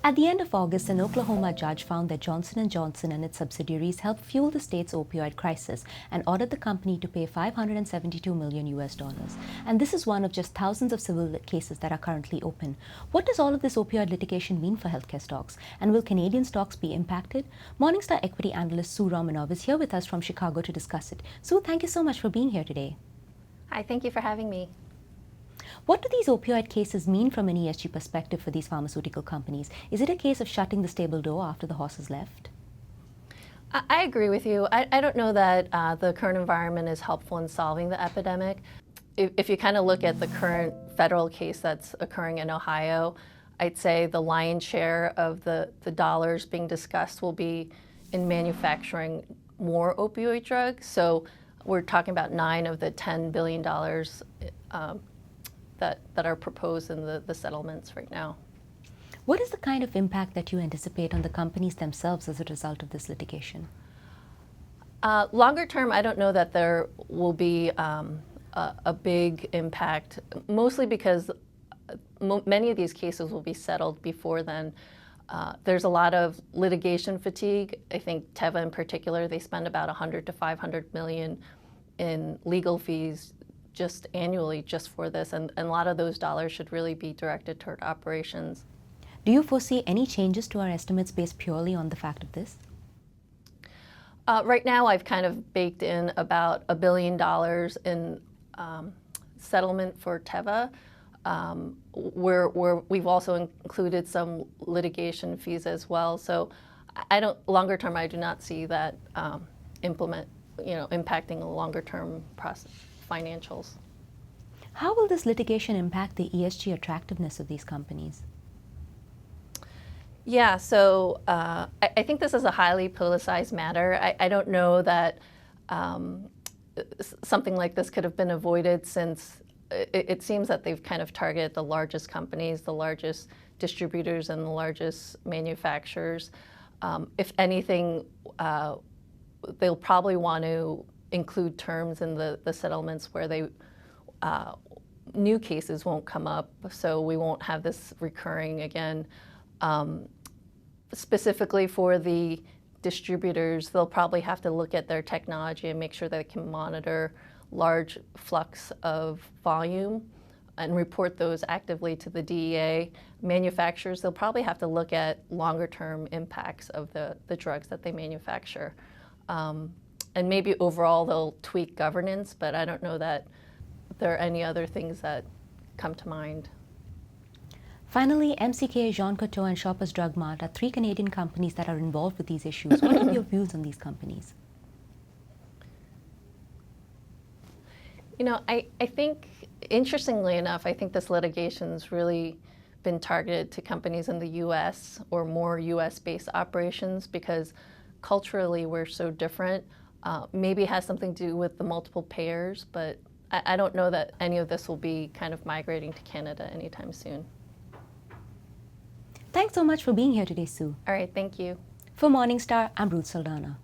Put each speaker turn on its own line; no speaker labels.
At the end of August, an Oklahoma judge found that Johnson & Johnson and its subsidiaries helped fuel the state's opioid crisis and ordered the company to pay $572 million US. And this is one of just thousands of civil cases that are currently open. What does all of this opioid litigation mean for healthcare stocks? And will Canadian stocks be impacted? Morningstar equity analyst Sue Romanov is here with us from Chicago to discuss it. Sue, thank you so much for being here today.
Hi, thank you for having me.
What do these opioid cases mean from an ESG perspective for these pharmaceutical companies? Is it a case of shutting the stable door after the horses left?
I agree with you. I don't know that the current environment is helpful in solving the epidemic. If you kind of look at the current federal case that's occurring in Ohio, I'd say the lion's share of the dollars being discussed will be in manufacturing more opioid drugs. So we're talking about 9 of the $10 billion that are proposed in the settlements right now.
What is the kind of impact that you anticipate on the companies themselves as a result of this litigation?
Longer term, I don't know that there will be a big impact, mostly because many of these cases will be settled before then. There's a lot of litigation fatigue. I think Teva in particular, they spend about $100 to $500 million in legal fees just annually just for this, and a lot of those dollars should really be directed toward operations.
Do you foresee any changes to our estimates based purely on the fact of this?
Right now, I've kind of baked in about $1 billion in settlement for Teva, where we've also included some litigation fees as well. So longer term, I do not see that impacting the longer term financials.
How will this litigation impact the ESG attractiveness of these companies?
Yeah, so I think this is a highly politicized matter. I don't know that something like this could have been avoided, since it seems that they've kind of targeted the largest companies, the largest distributors, and the largest manufacturers. If anything, they'll probably want to include terms in the settlements where new cases won't come up, so we won't have this recurring again. Specifically for the distributors, they'll probably have to look at their technology and make sure that they can monitor large flux of volume and report those actively to the DEA. Manufacturers, they'll probably have to look at longer term impacts of the drugs that they manufacture. And maybe overall they'll tweak governance, but I don't know that there are any other things that come to mind.
Finally, MCK, Jean Coutu, and Shoppers Drug Mart are 3 Canadian companies that are involved with these issues. What are your views on these companies?
You know, I think, interestingly enough, I think this litigation's really been targeted to companies in the US or more US-based operations, because culturally we're so different. Maybe it has something to do with the multiple payers, but I don't know that any of this will be kind of migrating to Canada anytime soon.
Thanks so much for being here today, Sue.
All right, thank you.
For Morningstar, I'm Ruth Saldana.